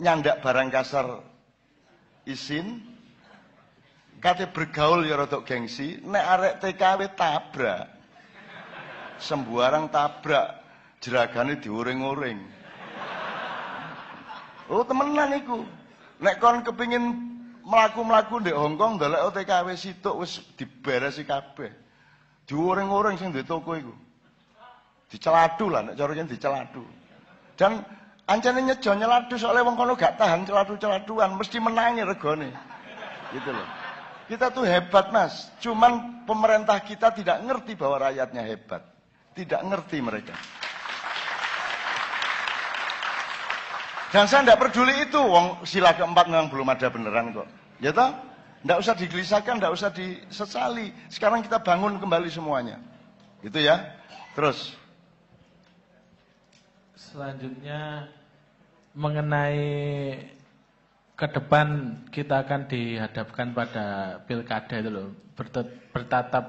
nyandak barang kasar isin, kate bergaul ya rodok gengsi, nek arek TKW tabrak. Sembarang tabrak, jeragane diuring-uring. Oh temenan iku. Nek kon kepingin mlaku-mlaku ndek Hongkong ndelok TKW situk wis diberesi kabeh. Diuring-uring sing duwe toko iku. Diceladu lah nek cara kene diceladu. Dan ancane nyejo nyeladu soalnya wong kono gak tahan celadu-celaduan, mesti menangi regane. Gitu loh. Kita tuh hebat, Mas. Cuman pemerintah kita tidak ngerti bahwa rakyatnya hebat. Tidak ngerti mereka. Dan saya tidak peduli itu, wong sila keempat memang belum ada beneran kok. Ya toh? Tidak usah digelisahkan, tidak usah disesali. Sekarang kita bangun kembali semuanya. Gitu ya. Terus. Selanjutnya mengenai ke depan kita akan dihadapkan pada pilkada itu loh, bertatap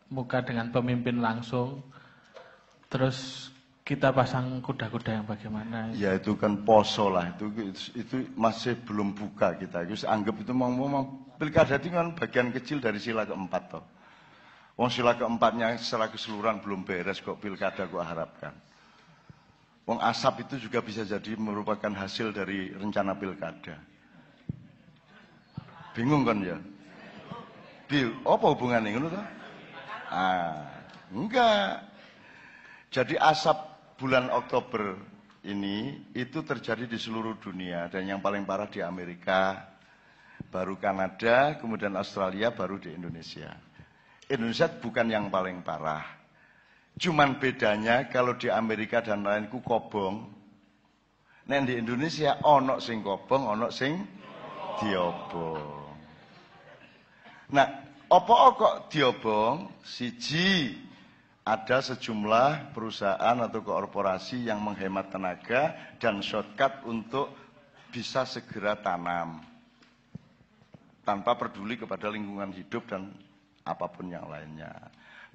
muka dengan pemimpin langsung, terus kita pasang kuda-kuda yang bagaimana? Ya itu kan poso lah, itu masih belum buka kita. Terus anggap itu mau pilkada itu kan bagian kecil dari sila keempat toh. Wong sila keempatnya secara keseluruhan belum beres kok pilkada kok harapkan. Wong asap itu juga bisa jadi merupakan hasil dari rencana pilkada. Bingung kan ya? Apa hubungannya ngono toh? Enggak. Jadi asap bulan Oktober ini itu terjadi di seluruh dunia dan yang paling parah di Amerika, baru Kanada, kemudian Australia, baru di Indonesia. Indonesia bukan yang paling parah. Cuman bedanya kalau di Amerika dan lainku kobong, nek di Indonesia ono sing kobong, ono sing diobong. Nah, apa kok diobong? Siji, ada sejumlah perusahaan atau korporasi yang menghemat tenaga dan shortcut untuk bisa segera tanam tanpa peduli kepada lingkungan hidup dan apapun yang lainnya.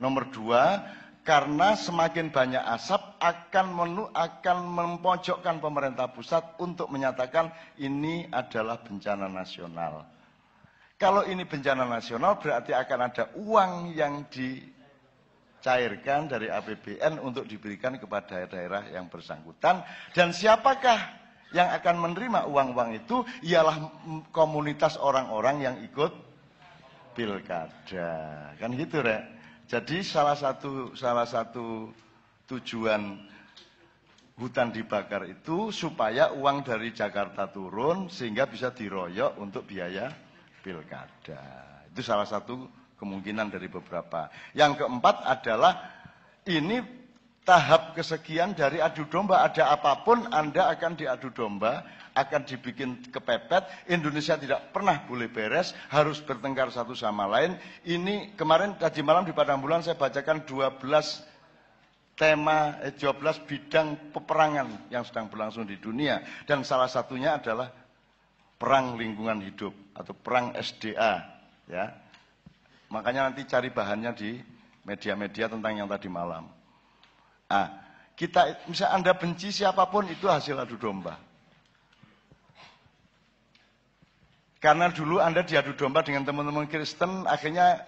Nomor dua, karena semakin banyak asap akan mempojokkan pemerintah pusat untuk menyatakan ini adalah bencana nasional. Kalau ini bencana nasional berarti akan ada uang yang dicairkan dari APBN untuk diberikan kepada daerah yang bersangkutan. Dan siapakah yang akan menerima uang-uang itu? Ialah komunitas orang-orang yang ikut pilkada. Kan gitu, Rek? Jadi salah satu tujuan hutan dibakar itu supaya uang dari Jakarta turun sehingga bisa diroyok untuk biaya pilkada. Itu salah satu kemungkinan dari beberapa. Yang keempat adalah ini tahap kesekian dari adu domba. Ada apapun Anda akan diadu domba, akan dibikin kepepet. Indonesia tidak pernah boleh beres, harus bertengkar satu sama lain. Ini kemarin tadi malam di Padang Bulan saya bacakan 12 bidang peperangan yang sedang berlangsung di dunia. Dan salah satunya adalah perang lingkungan hidup atau perang SDA, ya. Makanya nanti cari bahannya di media-media tentang yang tadi malam. Misalnya Anda benci siapapun itu hasil adu domba. Karena dulu Anda diadu domba dengan teman-teman Kristen, akhirnya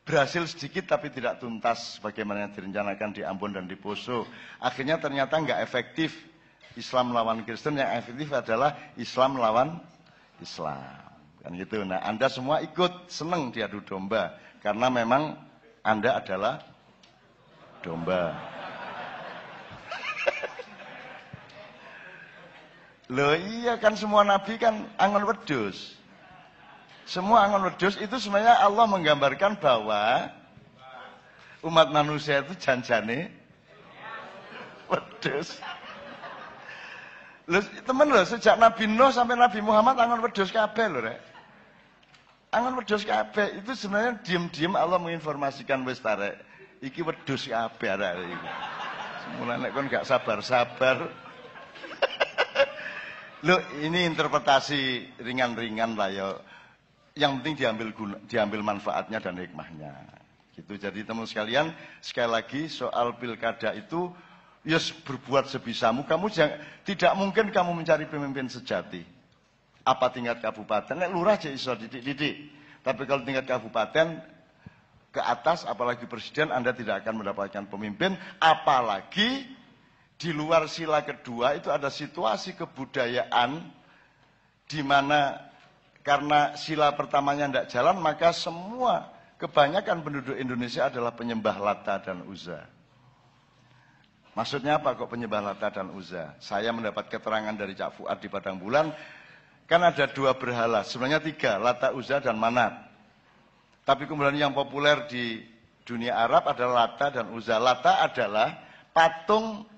berhasil sedikit tapi tidak tuntas bagaimana direncanakan di Ambon dan di Poso. Akhirnya ternyata nggak efektif. Islam melawan Kristen, yang efektif adalah Islam melawan Islam. Kan gitu. Nah, Anda semua ikut seneng diadu domba karena memang Anda adalah domba. Loh iya kan semua nabi kan angon wedhus. Semua angon wedhus itu sebenarnya Allah menggambarkan bahwa umat manusia itu janjane wedhus. Loh, temen loh, sejak Nabi Nuh sampai Nabi Muhammad angon wedhus kabeh lho, Rek. Angon wedhus kabeh itu sebenarnya diam-diam Allah menginformasikan wis tarek. Iki wedhus kabeh arek iki. Semula nek kon gak sabar-sabar. Loh, ini interpretasi ringan-ringan lah ya. Yang penting diambil manfaatnya dan hikmahnya. Gitu. Jadi teman sekalian, sekali lagi soal pilkada itu Ya berbuat sebisamu, tidak mungkin kamu mencari pemimpin sejati. Apa tingkat kabupaten? Nek lurah aja iso didik. Tapi kalau tingkat kabupaten ke atas, apalagi presiden, Anda tidak akan mendapatkan pemimpin. Apalagi di luar sila kedua itu ada situasi kebudayaan di mana karena sila pertamanya tidak jalan, maka semua kebanyakan penduduk Indonesia adalah penyembah Lata dan Uzza. Maksudnya apa kok penyembah Lata dan Uzza? Saya mendapat keterangan dari Cak Fuad di Padang Bulan, kan ada 2 berhala, sebenarnya 3, Lata, Uzza, dan Manat. Tapi kemudian yang populer di dunia Arab adalah Lata dan Uzza. Lata adalah patung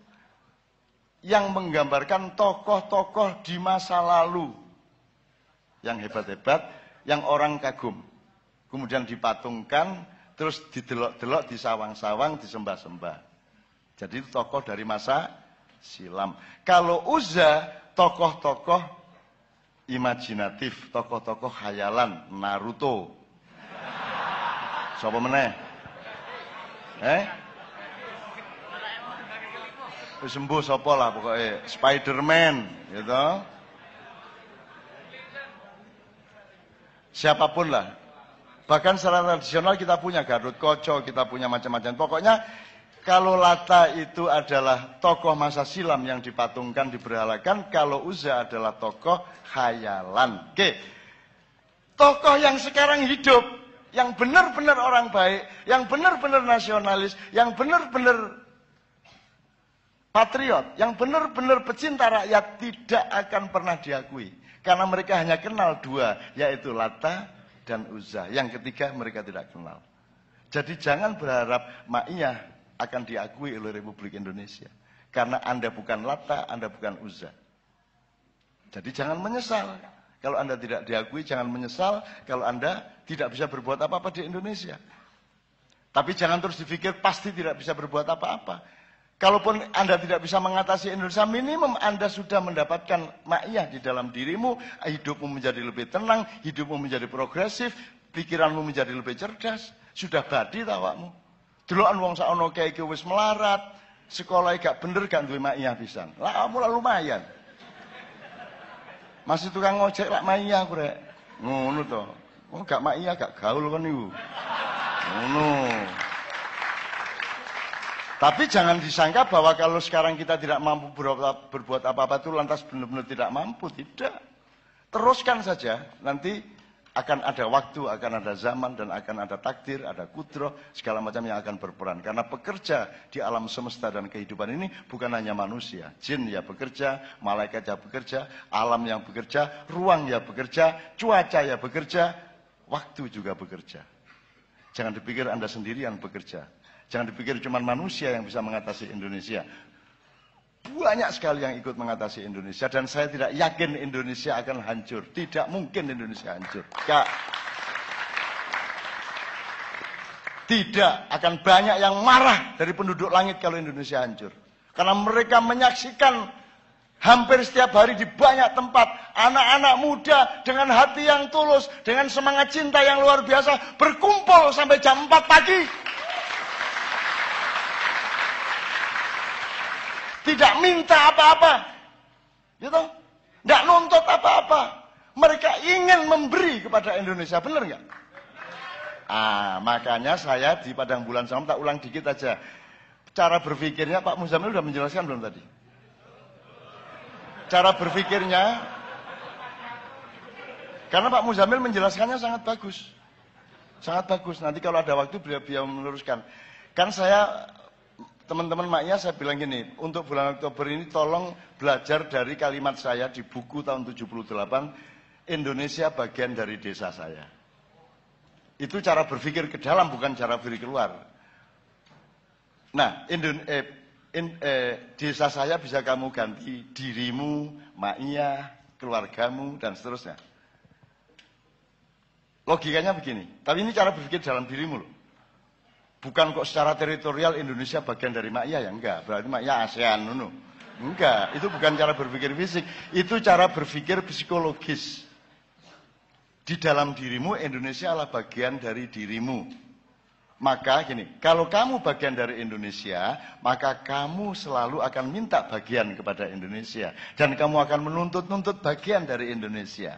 yang menggambarkan tokoh-tokoh di masa lalu yang hebat-hebat, yang orang kagum. Kemudian dipatungkan, terus didelok-delok, disawang-sawang, disembah-sembah. Jadi itu tokoh dari masa silam. Kalau Uzza, tokoh-tokoh imajinatif, tokoh-tokoh khayalan, Naruto. Sapa meneh? Sembuh sapa lah pokoknya, Spiderman, gitu. Siapapun lah. Bahkan secara tradisional kita punya Gatotkaca, kita punya macam-macam. Pokoknya kalau Lata itu adalah tokoh masa silam yang dipatungkan, diberhalakan. Kalau Uzza adalah tokoh khayalan. Oke. Tokoh yang sekarang hidup, yang benar-benar orang baik, yang benar-benar nasionalis, yang benar-benar patriot, yang benar-benar pecinta rakyat tidak akan pernah diakui. Karena mereka hanya kenal 2, yaitu Lata dan Uzza. Yang ketiga mereka tidak kenal. Jadi jangan berharap Ma'iyah akan diakui oleh Republik Indonesia. Karena Anda bukan Lata, Anda bukan Uzza. Jadi jangan menyesal. Kalau Anda tidak diakui, jangan menyesal kalau Anda tidak bisa berbuat apa-apa di Indonesia. Tapi jangan terus dipikir pasti tidak bisa berbuat apa-apa. Kalaupun Anda tidak bisa mengatasi Indonesia, minimum Anda sudah mendapatkan Ma'iyah di dalam dirimu, hidupmu menjadi lebih tenang, hidupmu menjadi progresif, pikiranmu menjadi lebih cerdas. Sudah badi tawakmu. Delokan wong sakno kae iki wis melarat, sekolah gak bener gak duwe Ma'iyah pisan. Lah kamu lah lumayan. Masih tukang ngojek lak Ma'iyah aku rek. Ngono to. Oh gak Ma'iyah gak gaul kon niku. Ngono. Tapi jangan disangka bahwa kalau sekarang kita tidak mampu berbuat apa-apa itu lantas benar-benar tidak mampu. Tidak. Teruskan saja. Nanti akan ada waktu, akan ada zaman, dan akan ada takdir, ada kudroh, segala macam yang akan berperan. Karena pekerja di alam semesta dan kehidupan ini bukan hanya manusia. Jin ya bekerja, malaikat ya bekerja, alam yang bekerja, ruang ya bekerja, cuaca ya bekerja, waktu juga bekerja. Jangan dipikir Anda sendiri yang bekerja. Jangan dipikir cuma manusia yang bisa mengatasi Indonesia. Banyak sekali yang ikut mengatasi Indonesia. Dan saya tidak yakin Indonesia akan hancur. Tidak mungkin Indonesia hancur. Tidak akan banyak yang marah dari penduduk langit kalau Indonesia hancur. Karena mereka menyaksikan hampir setiap hari di banyak tempat. Anak-anak muda dengan hati yang tulus, dengan semangat cinta yang luar biasa, berkumpul sampai jam 4 pagi. Tidak minta apa-apa. Gitu? Tidak nuntut apa-apa. Mereka ingin memberi kepada Indonesia. Benar nggak? Makanya saya di Padang Bulan Salam tak ulang dikit aja. Cara berpikirnya Pak Muzamil sudah menjelaskan belum tadi? Cara berpikirnya, karena Pak Muzamil menjelaskannya sangat bagus. Sangat bagus. Nanti kalau ada waktu beliau meluruskan. Kan saya... Teman-teman Ma'iyah saya bilang gini, untuk bulan Oktober ini tolong belajar dari kalimat saya di buku tahun 78, Indonesia bagian dari desa saya. Itu cara berpikir ke dalam, bukan cara berpikir keluar. Nah, desa saya bisa kamu ganti dirimu, Ma'iyah, keluargamu, dan seterusnya. Logikanya begini, tapi ini cara berpikir dalam dirimu loh. Bukan kok secara teritorial Indonesia bagian dari Ma'iyah ya, enggak. Berarti Ma'iyah ASEAN, no. Enggak, itu bukan cara berpikir fisik. Itu cara berpikir psikologis. Di dalam dirimu, Indonesia adalah bagian dari dirimu. Maka gini, kalau kamu bagian dari Indonesia, maka kamu selalu akan minta bagian kepada Indonesia. Dan kamu akan menuntut-nuntut bagian dari Indonesia.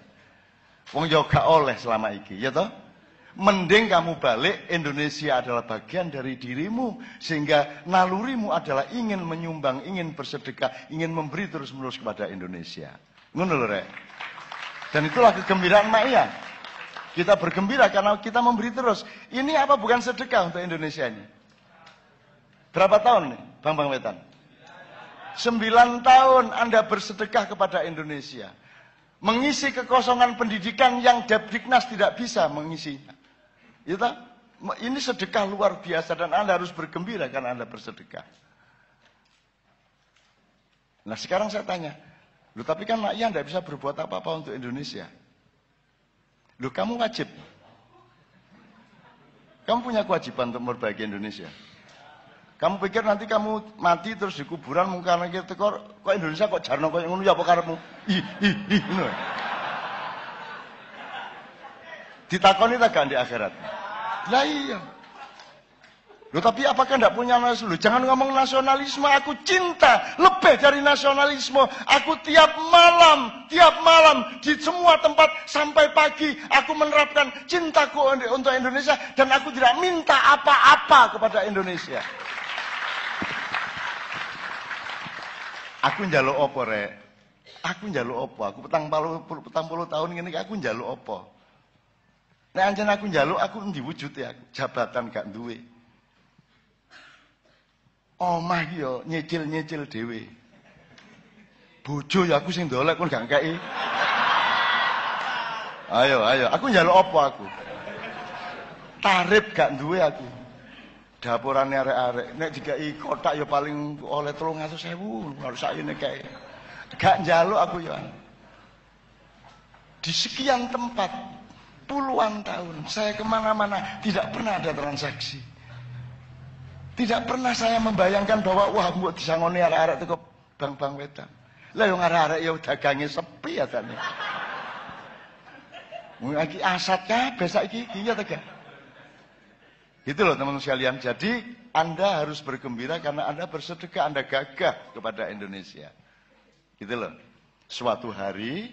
Wong yo gak oleh selama iki, ya toh? Mending kamu balik, Indonesia adalah bagian dari dirimu. Sehingga nalurimu adalah ingin menyumbang, ingin bersedekah, ingin memberi terus-menerus kepada Indonesia. Ngono lho, Rek. Dan itulah kegembiraan Ma'iyah. Kita bergembira karena kita memberi terus. Ini apa bukan sedekah untuk Indonesia ini? Berapa tahun nih, Bang Wetan? 9 tahun Anda bersedekah kepada Indonesia. Mengisi kekosongan pendidikan yang Depdiknas tidak bisa mengisinya. Ini sedekah luar biasa dan Anda harus bergembira karena Anda bersedekah. Nah sekarang saya tanya, loh tapi kan Ma'iyah tidak bisa berbuat apa-apa untuk Indonesia. Loh kamu wajib. Kamu punya kewajiban untuk memperbaiki Indonesia. Kamu pikir nanti kamu mati terus di kuburan mungkin kita kok Indonesia kok jarno kok ngono ya apa karepmu? Ngono. Ditakoni ta gak di akhirat? Lah iya. Loh tapi apakah enggak punya nasionalisme? Jangan ngomong nasionalisme, aku cinta lebih dari nasionalisme. Aku tiap malam di semua tempat sampai pagi aku menerapkan cintaku untuk Indonesia dan aku tidak minta apa-apa kepada Indonesia. Aku njaluk apa, Rek? Aku njaluk apa? Aku petang puluh tahun ngene iki aku njaluk apa? Nek anjen aku njaluk aku endi wujude aku? Jabatan gak duwe. Omah yo nyicil-nyicil dhewe. Bojo ya aku sing ndolek kon gak ngekeki. Ayo, aku njaluk apa aku? Tarif gak duwe aku. Dapurane arek-arek nek dikai kotak ya paling oleh 300.000, harus sakjane kae. Gak njaluk aku ya. Di sekian tempat puluhan tahun saya kemana-mana tidak pernah ada transaksi. Tidak pernah saya membayangkan bahwa wah mbok disangoni arek-arek teko Bang Wetan. Lah yo arek-arek yo dagange sepi ya tane. Mung iki asat kabeh saiki ya ta gak? Gitu loh teman-teman sekalian. Jadi Anda harus bergembira karena Anda bersedekah, Anda gagah kepada Indonesia. Gitu loh. Suatu hari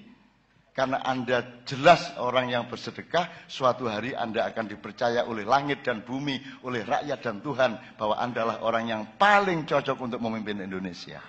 karena Anda jelas orang yang bersedekah, suatu hari Anda akan dipercaya oleh langit dan bumi, oleh rakyat dan Tuhan, bahwa Anda adalah orang yang paling cocok untuk memimpin Indonesia.